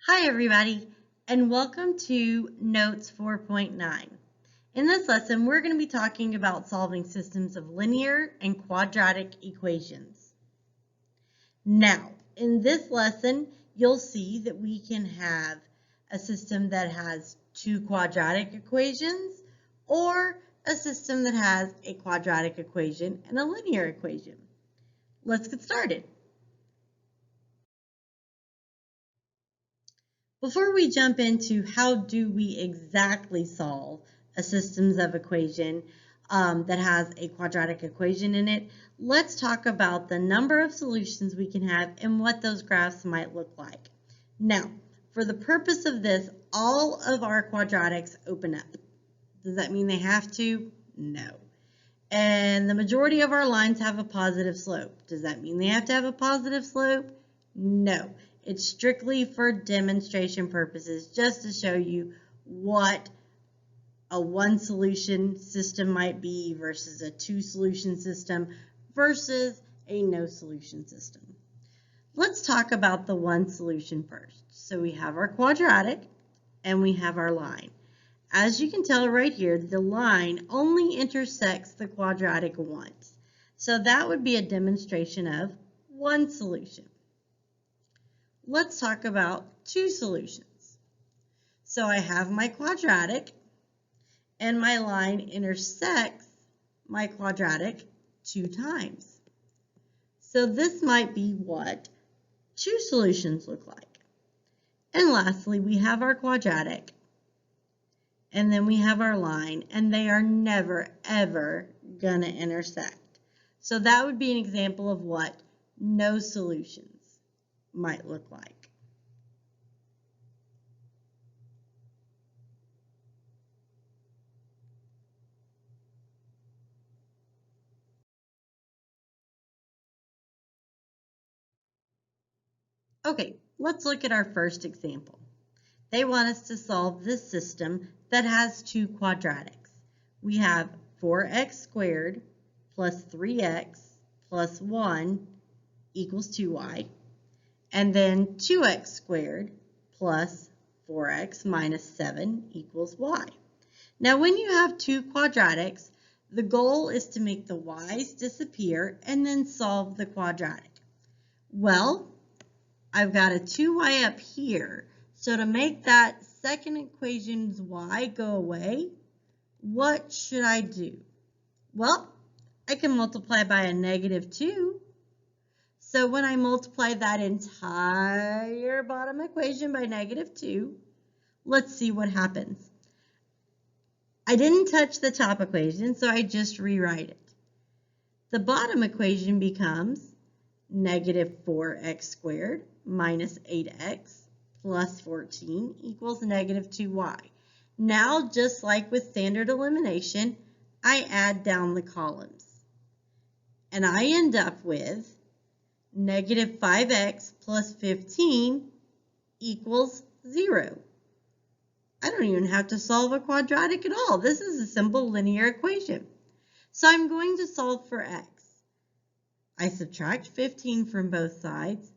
Hi everybody, and welcome to Notes 4.9. In this lesson, we're going to be talking about solving systems of linear and quadratic equations. Now, in this lesson, you'll see that we can have a system that has two quadratic equations or a system that has a quadratic equation and a linear equation. Let's get started. Before we jump into how do we exactly solve a systems of equation that has a quadratic equation in it, let's talk about the number of solutions we can have and what those graphs might look like. Now, for the purpose of this, all of our quadratics open up. Does that mean they have to? No. And the majority of our lines have a positive slope. Does that mean they have to have a positive slope? No. It's strictly for demonstration purposes, just to show you what a one solution system might be versus a two solution system versus a no solution system. Let's talk about the one solution first. So we have our quadratic and we have our line. As you can tell right here, the line only intersects the quadratic once. So that would be a demonstration of one solution. Let's talk about two solutions. So I have my quadratic and my line intersects my quadratic two times. So this might be what two solutions look like. And lastly, we have our quadratic and then we have our line, and they are never, ever gonna intersect. So that would be an example of what no solutions might look like. Okay, let's look at our first example. They want us to solve this system that has two quadratics. We have 4x squared plus 3x plus 1 equals 2y, and then 2x squared plus 4x minus 7 equals y. Now, when you have two quadratics, the goal is to make the y's disappear and then solve the quadratic. Well, I've got a 2y up here. So to make that second equation's y go away, what should I do? Well, I can multiply by a -2. So when I multiply that entire bottom equation by -2, let's see what happens. I didn't touch the top equation, so I just rewrite it. The bottom equation becomes -4x squared minus 8x plus 14 equals -2y. Now, just like with standard elimination, I add down the columns. And I end up with -5x plus 15 equals 0. I don't even have to solve a quadratic at all. This is a simple linear equation. So I'm going to solve for x. I subtract 15 from both sides,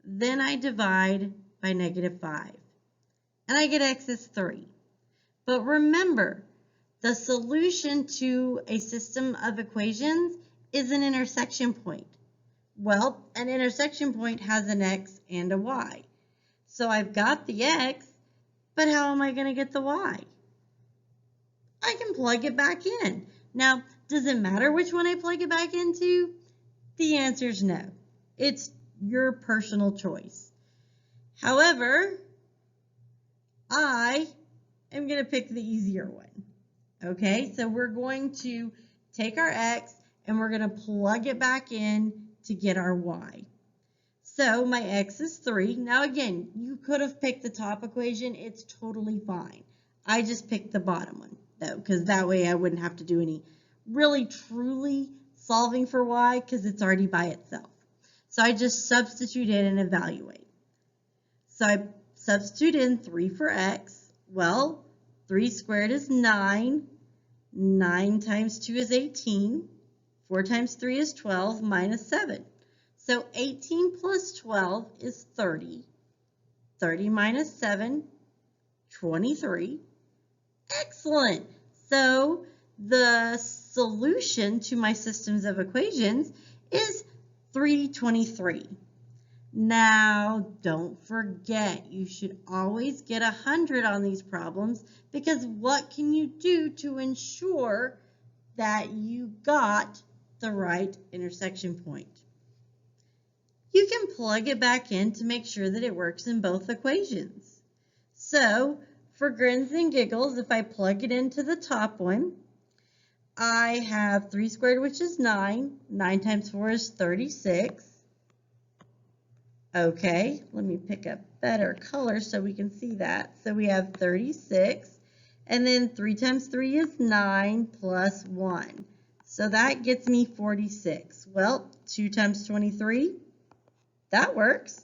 then I divide by -5, and I get x is 3. But remember, the solution to a system of equations is an intersection point. Well, an intersection point has an x and a y. So I've got the x, but how am I going to get the y? I can plug it back in. Now, does it matter which one I plug it back into? The answer is no. It's your personal choice. However, I am going to pick the easier one. Okay, so we're going to take our x and we're going to plug it back in to get our y. So my x is 3. Now again, you could have picked the top equation. It's totally fine. I just picked the bottom one, though, because that way I wouldn't have to do any really truly solving for y because it's already by itself. So I just substitute in and evaluate. So I substitute in 3 for x. Well, 3 squared is 9. 9 times 2 is 18. 4 times 3 is 12 minus 7. So 18 plus 12 is 30. 30 minus 7, 23. Excellent. So the solution to my systems of equations is 323. Now, don't forget, you should always get 100 on these problems, because what can you do to ensure that you got the right intersection point? You can plug it back in to make sure that it works in both equations. So, for grins and giggles, if I plug it into the top one, I have 3 squared, which is 9. 9 times 4 is 36. Okay, let me pick a better color so we can see that. So we have 36, and then 3 times 3 is 9 plus 1. So that gets me 46. Well, 2 times 23, that works.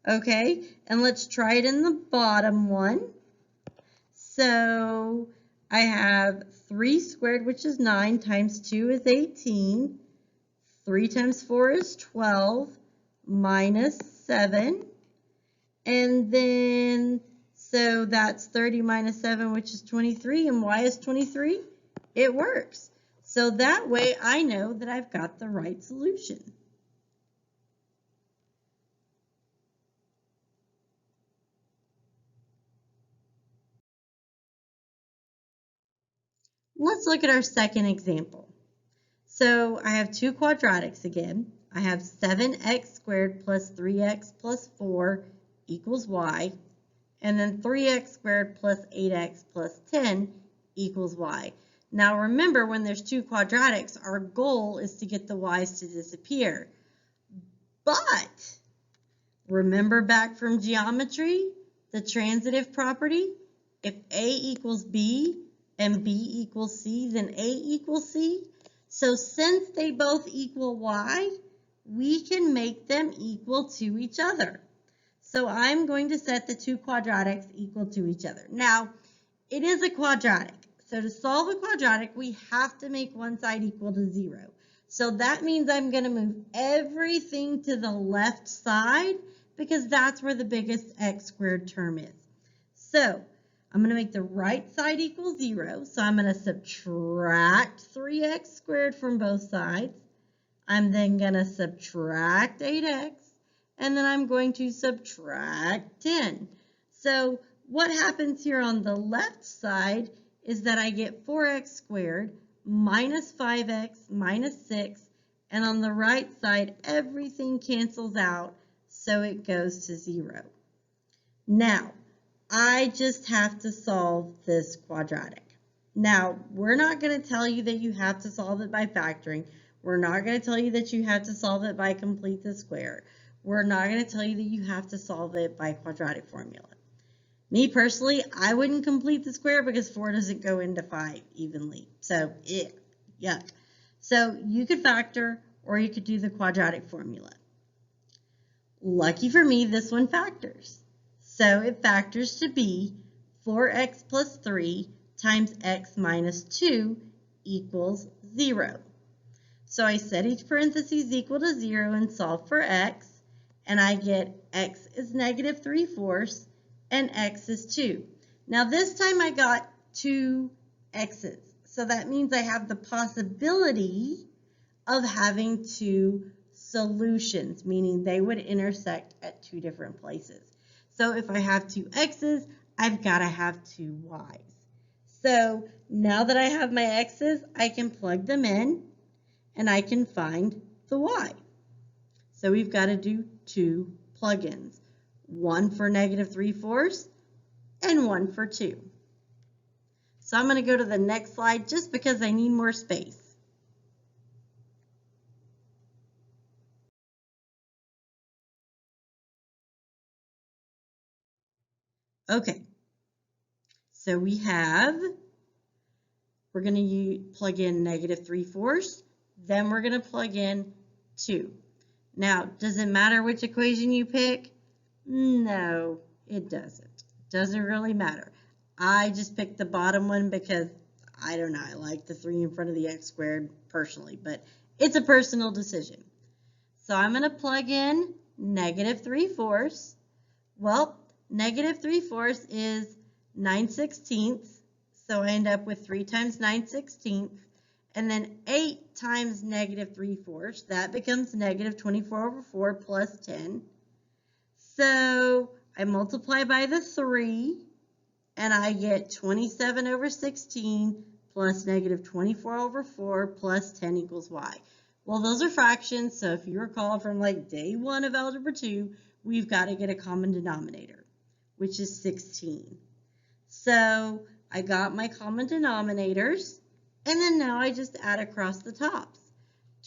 Okay, and let's try it in the bottom one. So I have 3 squared, which is 9, times 2 is 18. 3 times 4 is 12, minus 7. And then, so that's 30 minus 7, which is 23. And why is 23? It works. So that way I know that I've got the right solution. Let's look at our second example. So I have two quadratics again. I have 7x squared plus 3x plus 4 equals y. And then 3x squared plus 8x plus 10 equals y. Now remember, when there's two quadratics, our goal is to get the y's to disappear. But remember back from geometry, the transitive property, if A equals B and B equals C, then A equals C. So since they both equal y, we can make them equal to each other. So I'm going to set the two quadratics equal to each other. Now, it is a quadratic. So to solve a quadratic, we have to make one side equal to 0. So that means I'm going to move everything to the left side, because that's where the biggest x squared term is. So I'm going to make the right side equal 0. So I'm going to subtract 3x squared from both sides. I'm then going to subtract 8x. And then I'm going to subtract 10. So what happens here on the left side is that I get 4x squared minus 5x minus 6. And on the right side, everything cancels out, so it goes to 0. Now, I just have to solve this quadratic. Now, we're not going to tell you that you have to solve it by factoring. We're not going to tell you that you have to solve it by complete the square. We're not going to tell you that you have to solve it by quadratic formula. Me personally, I wouldn't complete the square because 4 doesn't go into 5 evenly. So, yuck. So you could factor, or you could do the quadratic formula. Lucky for me, this one factors. So it factors to be 4x plus 3 times x minus 2 equals 0. So I set each parentheses equal to 0 and solve for x, and I get x is negative 3/4 and x is 2. Now this time I got two x's, so that means I have the possibility of having two solutions, meaning they would intersect at two different places. So if I have two x's, I've got to have two y's. So now that I have my x's, I can plug them in and I can find the y. So we've got to do two plugins, one for negative 3/4 and one for 2. So I'm going to go to the next slide just because I need more space. Okay, so we're going to plug in negative 3/4, then we're going to plug in 2. Now, does it matter which equation you pick? No, it doesn't. It doesn't really matter. I just picked the bottom one because, I don't know, I like the 3 in front of the x squared personally, but it's a personal decision. So I'm going to plug in negative 3/4. Well, negative 3/4 is 9/16, so I end up with 3 times 9/16, and then 8 times negative 3/4, that becomes negative 24/4 plus 10. So I multiply by the 3, and I get 27/16 plus negative 24/4 plus 10 equals y. Well, those are fractions, so if you recall from like day 1 of Algebra 2, we've got to get a common denominator, which is 16. So I got my common denominators, and then now I just add across the tops.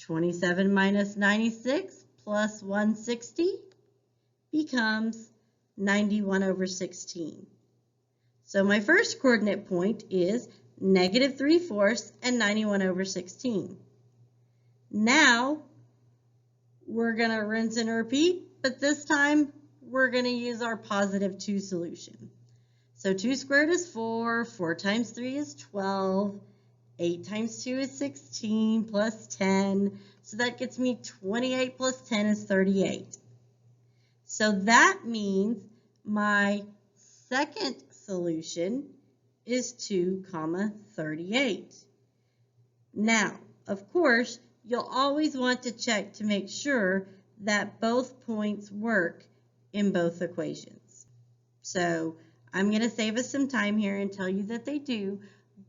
27 minus 96 plus 160 becomes 91/16. So my first coordinate point is negative 3/4 and 91/16. Now we're going to rinse and repeat, but this time we're going to use our positive 2 solution. So 2 squared is 4, 4 times 3 is 12, 8 times 2 is 16 plus 10. So that gets me 28 plus 10 is 38. So that means my second solution is 2, 38. Now, of course, you'll always want to check to make sure that both points work in both equations. So I'm going to save us some time here and tell you that they do,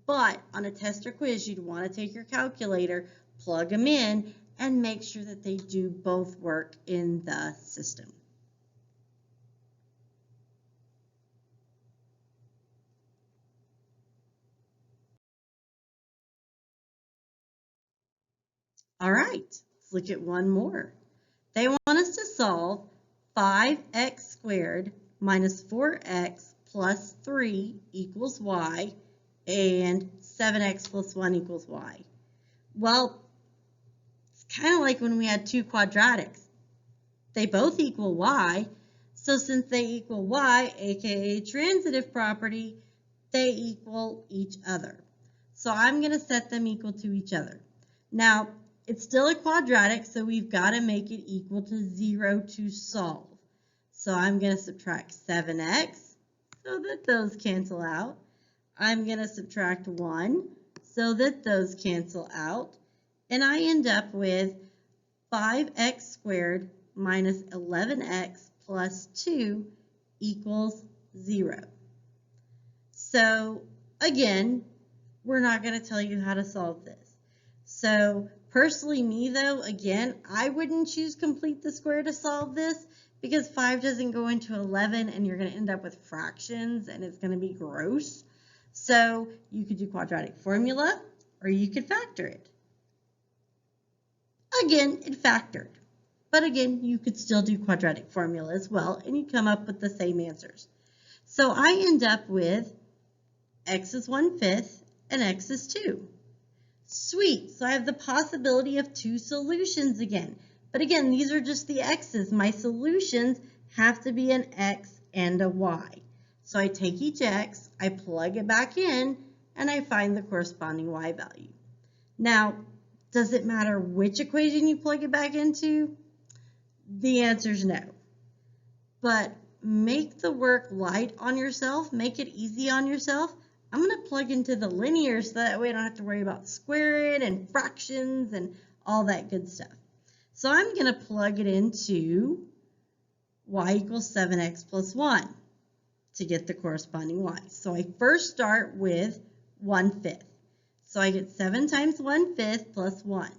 but on a test or quiz, you'd want to take your calculator, plug them in, and make sure that they do both work in the system. All right, let's look at one more. They want us to solve 5x squared minus 4x plus 3 equals y and 7x plus 1 equals y. Well, it's kind of like when we had two quadratics. They both equal y, so since they equal y, aka transitive property, they equal each other. So I'm going to set them equal to each other. Now, it's still a quadratic, so we've got to make it equal to 0 to solve. So I'm going to subtract 7x so that those cancel out. I'm going to subtract 1 so that those cancel out. And I end up with 5x squared minus 11x plus 2 equals 0. So again, we're not going to tell you how to solve this. So personally, me though, again, I wouldn't choose complete the square to solve this because 5 doesn't go into 11 and you're going to end up with fractions and it's going to be gross. So you could do quadratic formula or you could factor it. Again, it factored. But again, you could still do quadratic formula as well and you come up with the same answers. So I end up with x is 1/5 and x is 2. Sweet, so I have the possibility of 2 solutions again. But again, these are just the x's. My solutions have to be an x and a y. So I take each x, I plug it back in, and I find the corresponding y value. Now, does it matter which equation you plug it back into? The answer is no. But make the work light on yourself, make it easy on yourself. I'm going to plug into the linear so that way I don't have to worry about squaring and fractions and all that good stuff. So I'm going to plug it into y equals 7x plus 1 to get the corresponding y. So I first start with 1/5. So I get 7 times 1/5 plus 1.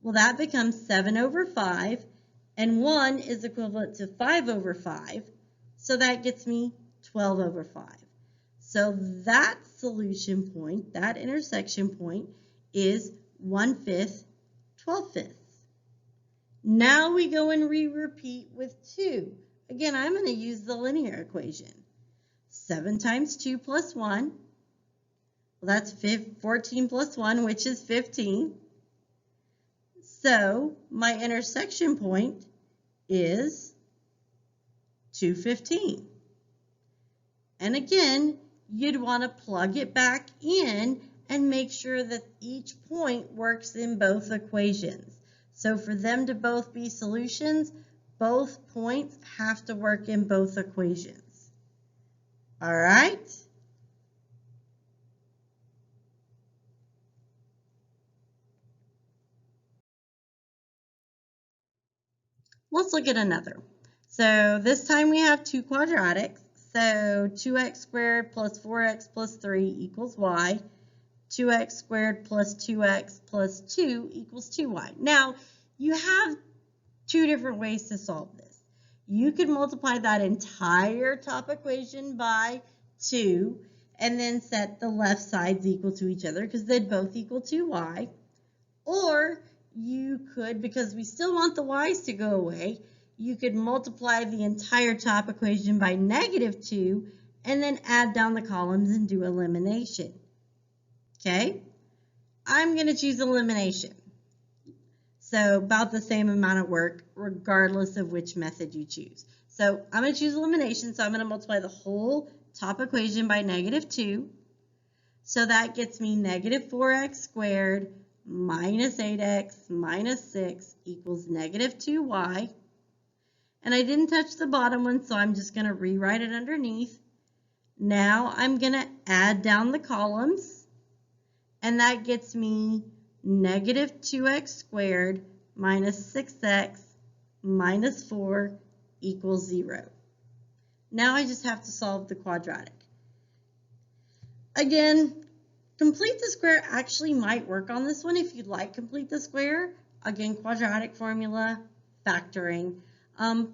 Well, that becomes 7/5, and 1 is equivalent to 5/5, so that gets me 12/5. So that solution point, that intersection point, is 1/5, 12/5. Now we go and repeat with 2. Again, I'm going to use the linear equation. 7 times 2 plus 1. Well, that's 14 plus 1, which is 15. So my intersection point is 215. And again, you'd want to plug it back in and make sure that each point works in both equations. So for them to both be solutions, both points have to work in both equations. All right. Let's look at another. So this time we have two quadratics. So 2x squared plus 4x plus 3 equals y. 2x squared plus 2x plus 2 equals 2y. Now, you have two different ways to solve this. You could multiply that entire top equation by 2 and then set the left sides equal to each other because they'd both equal 2y. Or you could, because we still want the y's to go away, you could multiply the entire top equation by -2 and then add down the columns and do elimination. Okay? I'm going to choose elimination. So about the same amount of work regardless of which method you choose. So I'm going to choose elimination, so I'm going to multiply the whole top equation by -2. So that gets me -4x squared minus 8x minus 6 equals -2y. And I didn't touch the bottom one, so I'm just going to rewrite it underneath. Now I'm going to add down the columns, and that gets me -2x squared minus 6x minus 4 equals 0. Now I just have to solve the quadratic. Again, complete the square actually might work on this one if you'd like complete the square. Again, quadratic formula, factoring.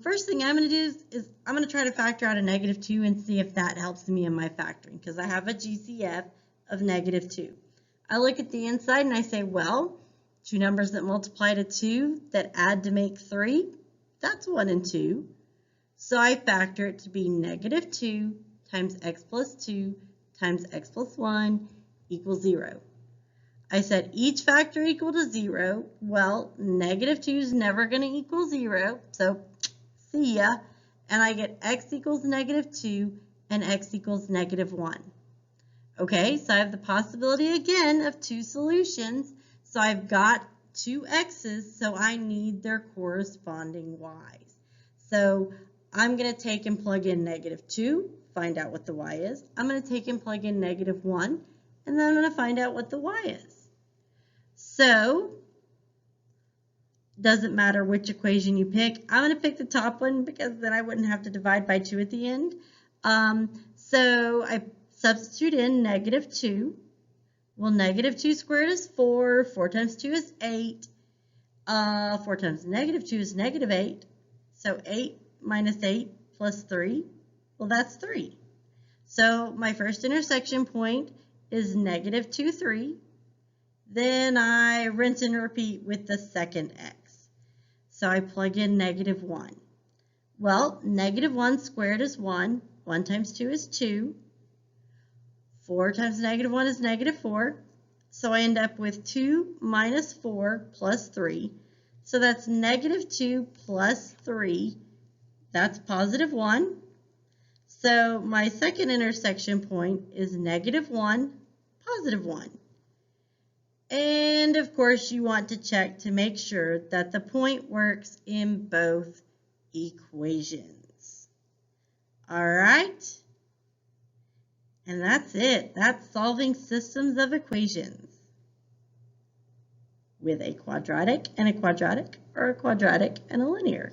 First thing I'm going to do is I'm going to try to factor out a -2 and see if that helps me in my factoring because I have a GCF of -2. I look at the inside and I say, well, two numbers that multiply to 2 that add to make 3, that's 1 and 2. So I factor it to be -2 times x plus 2 times x plus 1 equals 0. I said each factor equal to 0. Well, -2 is never going to equal 0, so see ya. And I get x equals -2 and x equals -1. Okay, so I have the possibility again of two solutions. So I've got two x's, so I need their corresponding y's. So I'm going to take and plug in -2, find out what the y is. I'm going to take and plug in -1, and then I'm going to find out what the y is. So, doesn't matter which equation you pick. I'm going to pick the top one because then I wouldn't have to divide by 2 at the end. So I substitute in -2. Well, -2 squared is 4. 4 times 2 is 8. 4 times -2 is -8. So 8 minus 8 plus 3, well, that's 3. So my first intersection point is -2, 3. Then I rinse and repeat with the second x. So I plug in -1. Well, -1 squared is 1. 1 times 2 is 2. 4 times -1 is -4. So I end up with 2 minus 4 plus 3. So that's -2 plus 3. That's +1. So my second intersection point is -1, +1. And of course you want to check to make sure that the point works in both equations. All right? And that's it. That's solving systems of equations with a quadratic and a quadratic, or a quadratic and a linear.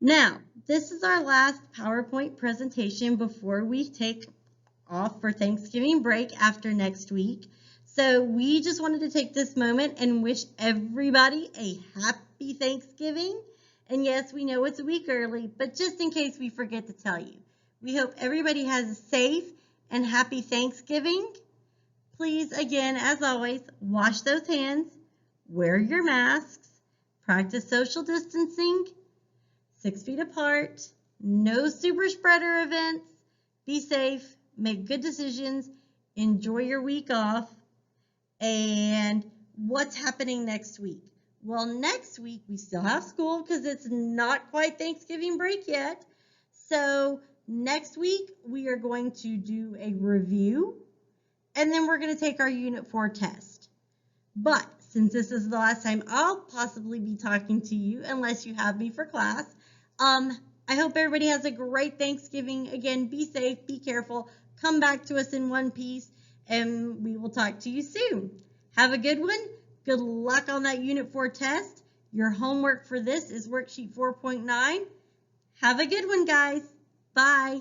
Now, this is our last PowerPoint presentation before we take off for Thanksgiving break after next week. So we just wanted to take this moment and wish everybody a happy Thanksgiving. And yes, we know it's a week early, but just in case we forget to tell you, we hope everybody has a safe and happy Thanksgiving. Please, again, as always, wash those hands, wear your masks, practice social distancing, 6 feet apart, no super spreader events, be safe, make good decisions, enjoy your week off. And what's happening next week? Well, next week we still have school because it's not quite Thanksgiving break yet. So Next week, we are going to do a review, and then we're going to take our Unit 4 test. But since this is the last time I'll possibly be talking to you, unless you have me for class, I hope everybody has a great Thanksgiving. Again, be safe, be careful, come back to us in one piece, and we will talk to you soon. Have a good one. Good luck on that Unit 4 test. Your homework for this is worksheet 4.9. Have a good one, guys. Bye.